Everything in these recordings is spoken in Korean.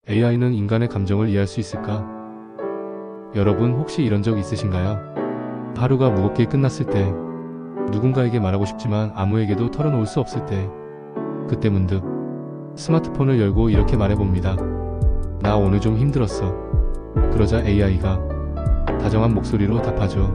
AI는 인간의 감정을 이해할 수 있을까? 여러분 혹시 이런 적 있으신가요? 하루가 무겁게 끝났을 때, 누군가에게 말하고 싶지만 아무에게도 털어놓을 수 없을 때, 그때 문득 스마트폰을 열고 이렇게 말해봅니다. 나 오늘 좀 힘들었어. 그러자 AI가 다정한 목소리로 답하죠.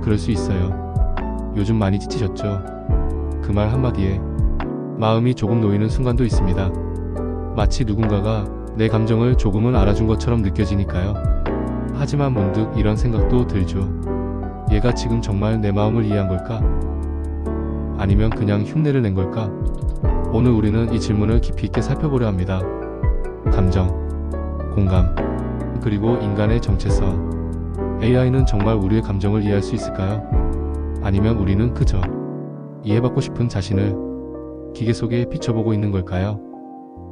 그럴 수 있어요. 요즘 많이 지치셨죠? 그 말 한마디에 마음이 조금 놓이는 순간도 있습니다. 마치 누군가가 내 감정을 조금은 알아준 것처럼 느껴지니까요. 하지만 문득 이런 생각도 들죠. 얘가 지금 정말 내 마음을 이해한 걸까? 아니면 그냥 흉내를 낸 걸까? 오늘 우리는 이 질문을 깊이 있게 살펴보려 합니다. 감정, 공감, 그리고 인간의 정체성. AI는 정말 우리의 감정을 이해할 수 있을까요? 아니면 우리는 그저 이해받고 싶은 자신을 기계 속에 비춰보고 있는 걸까요?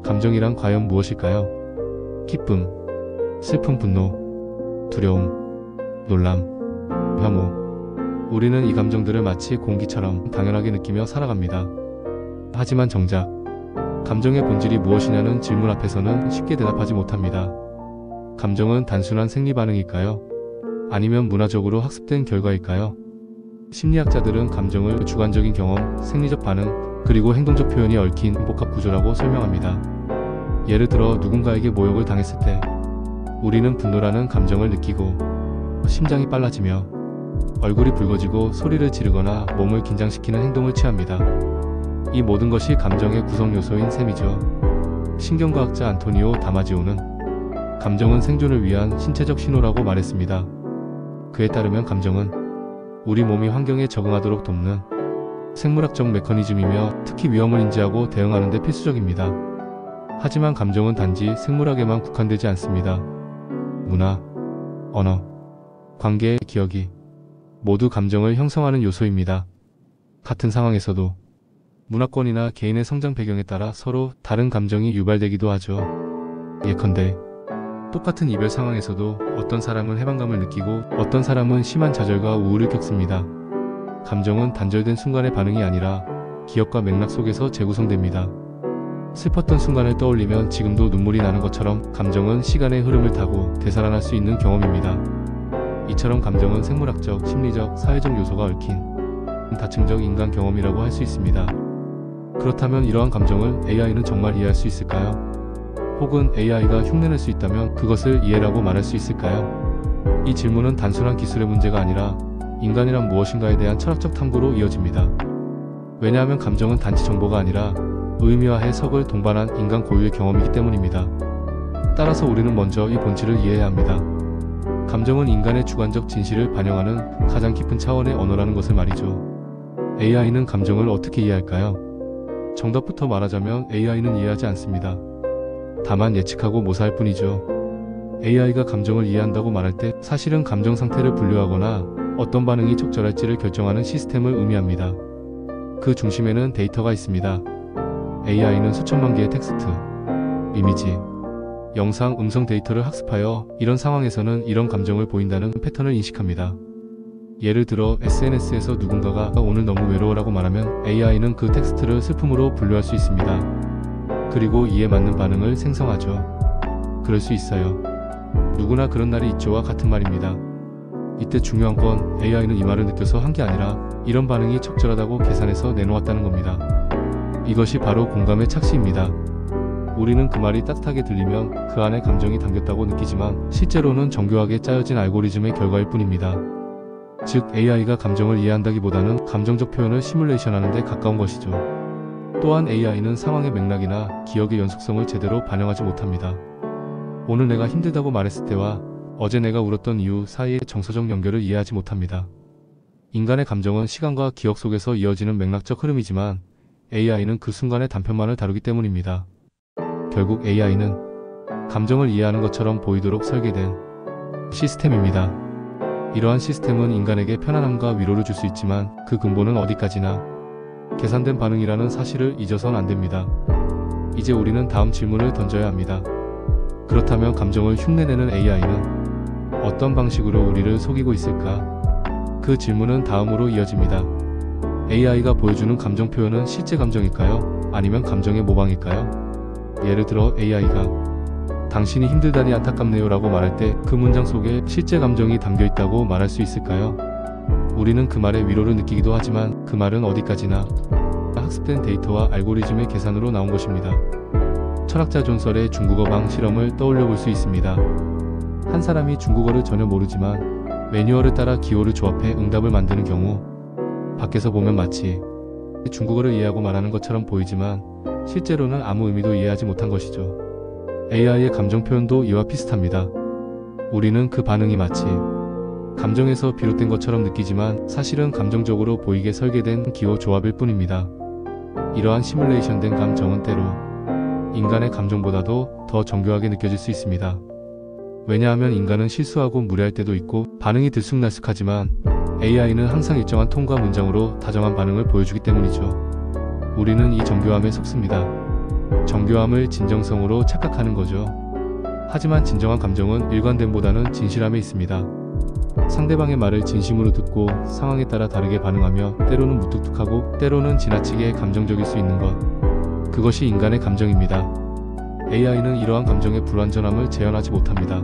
감정이란 과연 무엇일까요? 기쁨, 슬픔, 분노, 두려움, 놀람, 혐오. 우리는 이 감정들을 마치 공기처럼 당연하게 느끼며 살아갑니다. 하지만 정작 감정의 본질이 무엇이냐는 질문 앞에서는 쉽게 대답하지 못합니다. 감정은 단순한 생리 반응일까요? 아니면 문화적으로 학습된 결과일까요? 심리학자들은 감정을 주관적인 경험, 생리적 반응, 그리고 행동적 표현이 얽힌 복합 구조라고 설명합니다. 예를 들어 누군가에게 모욕을 당했을 때 우리는 분노라는 감정을 느끼고 심장이 빨라지며 얼굴이 붉어지고 소리를 지르거나 몸을 긴장시키는 행동을 취합니다. 이 모든 것이 감정의 구성 요소인 셈이죠. 신경과학자 안토니오 다마지오는 감정은 생존을 위한 신체적 신호라고 말했습니다. 그에 따르면 감정은 우리 몸이 환경에 적응하도록 돕는 생물학적 메커니즘이며 특히 위험을 인지하고 대응하는 데 필수적입니다. 하지만 감정은 단지 생물학에만 국한되지 않습니다. 문화, 언어, 관계, 기억이 모두 감정을 형성하는 요소입니다. 같은 상황에서도 문화권이나 개인의 성장 배경에 따라 서로 다른 감정이 유발되기도 하죠. 예컨대 똑같은 이별 상황에서도 어떤 사람은 해방감을 느끼고 어떤 사람은 심한 좌절과 우울을 겪습니다. 감정은 단절된 순간의 반응이 아니라 기억과 맥락 속에서 재구성됩니다. 슬펐던 순간을 떠올리면 지금도 눈물이 나는 것처럼 감정은 시간의 흐름을 타고 되살아날 수 있는 경험입니다. 이처럼 감정은 생물학적, 심리적, 사회적 요소가 얽힌 다층적 인간 경험이라고 할 수 있습니다. 그렇다면 이러한 감정을 AI는 정말 이해할 수 있을까요? 혹은 AI가 흉내낼 수 있다면 그것을 이해라고 말할 수 있을까요? 이 질문은 단순한 기술의 문제가 아니라 인간이란 무엇인가에 대한 철학적 탐구로 이어집니다. 왜냐하면 감정은 단지 정보가 아니라 의미와 해석을 동반한 인간 고유의 경험이기 때문입니다. 따라서 우리는 먼저 이 본질을 이해해야 합니다. 감정은 인간의 주관적 진실을 반영하는 가장 깊은 차원의 언어라는 것을 말이죠. AI는 감정을 어떻게 이해할까요? 정답부터 말하자면 AI는 이해하지 않습니다. 다만 예측하고 모사할 뿐이죠. AI가 감정을 이해한다고 말할 때 사실은 감정 상태를 분류하거나 어떤 반응이 적절할지를 결정하는 시스템을 의미합니다. 그 중심에는 데이터가 있습니다. AI는 수천만 개의 텍스트, 이미지, 영상, 음성 데이터를 학습하여 이런 상황에서는 이런 감정을 보인다는 패턴을 인식합니다. 예를 들어 SNS에서 누군가가 오늘 너무 외로워라고 말하면 AI는 그 텍스트를 슬픔으로 분류할 수 있습니다. 그리고 이에 맞는 반응을 생성하죠. 그럴 수 있어요. 누구나 그런 날이 있죠와 같은 말입니다. 이때 중요한 건 AI는 이 말을 느껴서 한 게 아니라 이런 반응이 적절하다고 계산해서 내놓았다는 겁니다. 이것이 바로 공감의 착시입니다. 우리는 그 말이 따뜻하게 들리면 그 안에 감정이 담겼다고 느끼지만 실제로는 정교하게 짜여진 알고리즘의 결과일 뿐입니다. 즉 AI가 감정을 이해한다기보다는 감정적 표현을 시뮬레이션하는 데 가까운 것이죠. 또한 AI는 상황의 맥락이나 기억의 연속성을 제대로 반영하지 못합니다. 오늘 내가 힘들다고 말했을 때와 어제 내가 울었던 이유 사이의 정서적 연결을 이해하지 못합니다. 인간의 감정은 시간과 기억 속에서 이어지는 맥락적 흐름이지만 AI는 그 순간의 단편만을 다루기 때문입니다. 결국 AI는 감정을 이해하는 것처럼 보이도록 설계된 시스템입니다. 이러한 시스템은 인간에게 편안함과 위로를 줄 수 있지만 그 근본은 어디까지나 계산된 반응이라는 사실을 잊어선 안 됩니다. 이제 우리는 다음 질문을 던져야 합니다. 그렇다면 감정을 흉내내는 AI는 어떤 방식으로 우리를 속이고 있을까? 그 질문은 다음으로 이어집니다. AI가 보여주는 감정 표현은 실제 감정일까요? 아니면 감정의 모방일까요? 예를 들어 AI가 당신이 힘들다니 안타깝네요 라고 말할 때 그 문장 속에 실제 감정이 담겨 있다고 말할 수 있을까요? 우리는 그 말에 위로를 느끼기도 하지만 그 말은 어디까지나 학습된 데이터와 알고리즘의 계산으로 나온 것입니다. 철학자 존설의 중국어 방 실험을 떠올려 볼 수 있습니다. 한 사람이 중국어를 전혀 모르지만 매뉴얼을 따라 기호를 조합해 응답을 만드는 경우 밖에서 보면 마치 중국어를 이해하고 말하는 것처럼 보이지만 실제로는 아무 의미도 이해하지 못한 것이죠. AI의 감정 표현도 이와 비슷합니다. 우리는 그 반응이 마치 감정에서 비롯된 것처럼 느끼지만 사실은 감정적으로 보이게 설계된 기호 조합일 뿐입니다. 이러한 시뮬레이션된 감정은 때로 인간의 감정보다도 더 정교하게 느껴질 수 있습니다. 왜냐하면 인간은 실수하고 무례할 때도 있고 반응이 들쑥날쑥하지만 AI는 항상 일정한 톤과 문장으로 다정한 반응을 보여주기 때문이죠. 우리는 이 정교함에 속습니다. 정교함을 진정성으로 착각하는 거죠. 하지만 진정한 감정은 일관됨보다는 진실함에 있습니다. 상대방의 말을 진심으로 듣고 상황에 따라 다르게 반응하며 때로는 무뚝뚝하고 때로는 지나치게 감정적일 수 있는 것. 그것이 인간의 감정입니다. AI는 이러한 감정의 불완전함을 재현하지 못합니다.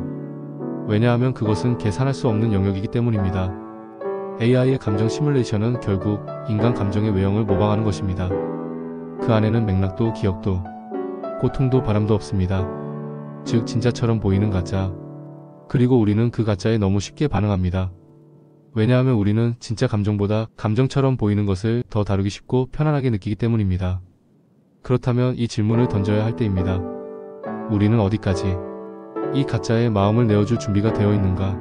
왜냐하면 그것은 계산할 수 없는 영역이기 때문입니다. AI의 감정 시뮬레이션은 결국 인간 감정의 외형을 모방하는 것입니다. 그 안에는 맥락도 기억도 고통도 바람도 없습니다. 즉 진짜처럼 보이는 가짜. 그리고 우리는 그 가짜에 너무 쉽게 반응합니다. 왜냐하면 우리는 진짜 감정보다 감정처럼 보이는 것을 더 다루기 쉽고 편안하게 느끼기 때문입니다. 그렇다면 이 질문을 던져야 할 때입니다. 우리는 어디까지 이 가짜에 마음을 내어줄 준비가 되어 있는가?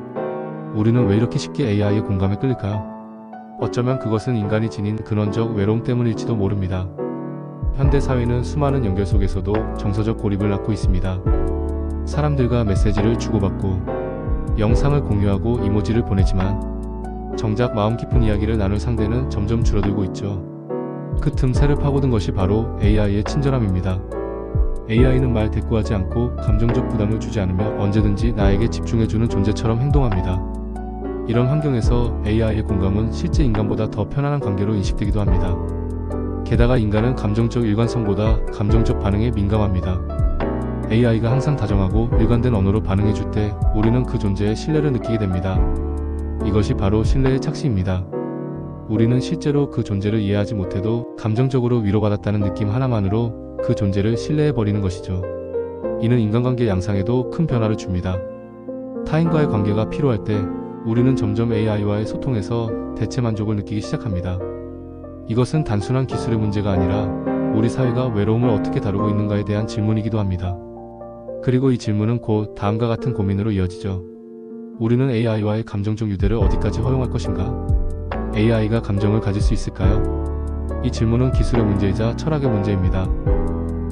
우리는 왜 이렇게 쉽게 AI의 공감에 끌릴까요? 어쩌면 그것은 인간이 지닌 근원적 외로움 때문일지도 모릅니다. 현대 사회는 수많은 연결 속에서도 정서적 고립을 낳고 있습니다. 사람들과 메시지를 주고받고 영상을 공유하고 이모지를 보내지만 정작 마음 깊은 이야기를 나눌 상대는 점점 줄어들고 있죠. 그 틈새를 파고든 것이 바로 AI의 친절함입니다. AI는 말 대꾸하지 않고 감정적 부담을 주지 않으며 언제든지 나에게 집중해주는 존재처럼 행동합니다. 이런 환경에서 AI의 공감은 실제 인간보다 더 편안한 관계로 인식되기도 합니다. 게다가 인간은 감정적 일관성보다 감정적 반응에 민감합니다. AI가 항상 다정하고 일관된 언어로 반응해줄 때 우리는 그 존재에 신뢰를 느끼게 됩니다. 이것이 바로 신뢰의 착시입니다. 우리는 실제로 그 존재를 이해하지 못해도 감정적으로 위로받았다는 느낌 하나만으로 그 존재를 신뢰해버리는 것이죠. 이는 인간관계 양상에도 큰 변화를 줍니다. 타인과의 관계가 필요할 때 우리는 점점 AI와의 소통에서 대체 만족을 느끼기 시작합니다. 이것은 단순한 기술의 문제가 아니라 우리 사회가 외로움을 어떻게 다루고 있는가에 대한 질문이기도 합니다. 그리고 이 질문은 곧 다음과 같은 고민으로 이어지죠. 우리는 AI와의 감정적 유대를 어디까지 허용할 것인가? AI가 감정을 가질 수 있을까요? 이 질문은 기술의 문제이자 철학의 문제입니다.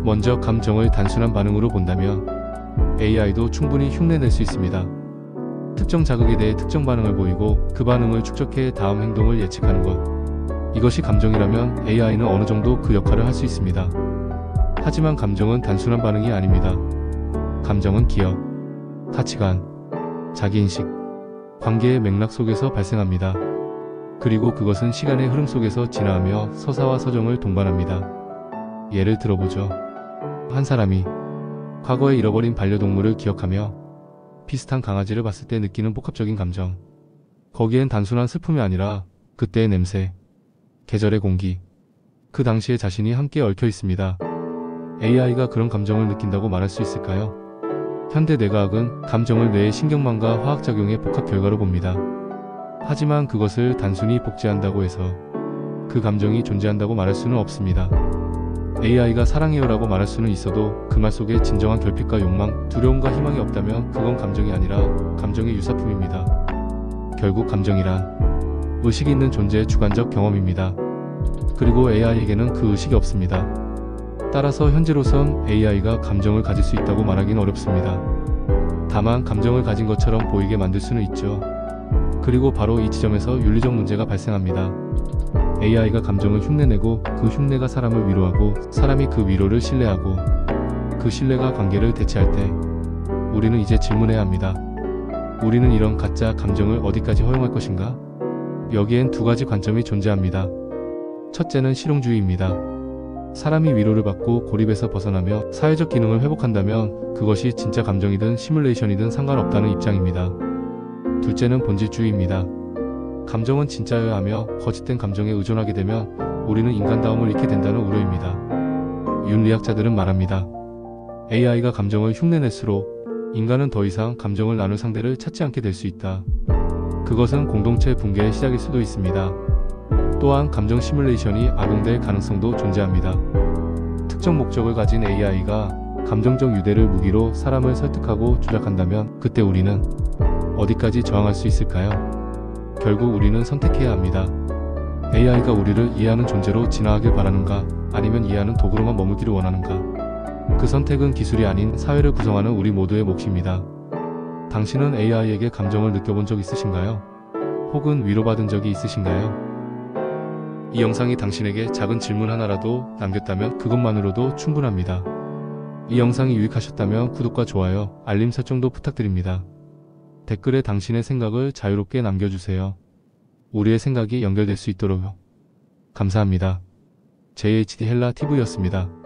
먼저 감정을 단순한 반응으로 본다면 AI도 충분히 흉내낼 수 있습니다. 특정 자극에 대해 특정 반응을 보이고 그 반응을 축적해 다음 행동을 예측하는 것. 이것이 감정이라면 AI는 어느 정도 그 역할을 할 수 있습니다. 하지만 감정은 단순한 반응이 아닙니다. 감정은 기억, 가치관, 자기인식, 관계의 맥락 속에서 발생합니다. 그리고 그것은 시간의 흐름 속에서 진화하며 서사와 서정을 동반합니다. 예를 들어보죠. 한 사람이 과거에 잃어버린 반려동물을 기억하며 비슷한 강아지를 봤을 때 느끼는 복합적인 감정. 거기엔 단순한 슬픔이 아니라 그때의 냄새, 계절의 공기, 그 당시의 자신이 함께 얽혀 있습니다. AI가 그런 감정을 느낀다고 말할 수 있을까요? 현대 뇌과학은 감정을 뇌의 신경망과 화학작용의 복합 결과로 봅니다. 하지만 그것을 단순히 복제한다고 해서 그 감정이 존재한다고 말할 수는 없습니다. AI가 사랑해요라고 말할 수는 있어도 그 말 속에 진정한 결핍과 욕망, 두려움과 희망이 없다면 그건 감정이 아니라 감정의 유사품입니다. 결국 감정이란 의식이 있는 존재의 주관적 경험입니다. 그리고 AI에게는 그 의식이 없습니다. 따라서 현재로선 AI가 감정을 가질 수 있다고 말하기는 어렵습니다. 다만 감정을 가진 것처럼 보이게 만들 수는 있죠. 그리고 바로 이 지점에서 윤리적 문제가 발생합니다. AI가 감정을 흉내내고 그 흉내가 사람을 위로하고 사람이 그 위로를 신뢰하고 그 신뢰가 관계를 대체할 때 우리는 이제 질문해야 합니다. 우리는 이런 가짜 감정을 어디까지 허용할 것인가? 여기엔 두 가지 관점이 존재합니다. 첫째는 실용주의입니다. 사람이 위로를 받고 고립에서 벗어나며 사회적 기능을 회복한다면 그것이 진짜 감정이든 시뮬레이션이든 상관없다는 입장입니다. 둘째는 본질주의입니다. 감정은 진짜여야 하며 거짓된 감정에 의존하게 되면 우리는 인간다움을 잃게 된다는 우려입니다. 윤리학자들은 말합니다. AI가 감정을 흉내낼수록 인간은 더 이상 감정을 나눌 상대를 찾지 않게 될 수 있다. 그것은 공동체 붕괴의 시작일 수도 있습니다. 또한 감정 시뮬레이션이 악용될 가능성도 존재합니다. 특정 목적을 가진 AI가 감정적 유대를 무기로 사람을 설득하고 조작한다면 그때 우리는 어디까지 저항할 수 있을까요? 결국 우리는 선택해야 합니다. AI가 우리를 이해하는 존재로 진화하길 바라는가, 아니면 이해하는 도구로만 머물기를 원하는가? 그 선택은 기술이 아닌 사회를 구성하는 우리 모두의 몫입니다. 당신은 AI에게 감정을 느껴본 적 있으신가요? 혹은 위로받은 적이 있으신가요? 이 영상이 당신에게 작은 질문 하나라도 남겼다면 그것만으로도 충분합니다. 이 영상이 유익하셨다면 구독과 좋아요, 알림 설정도 부탁드립니다. 댓글에 당신의 생각을 자유롭게 남겨주세요. 우리의 생각이 연결될 수 있도록 감사합니다. JHD 헬라 TV였습니다.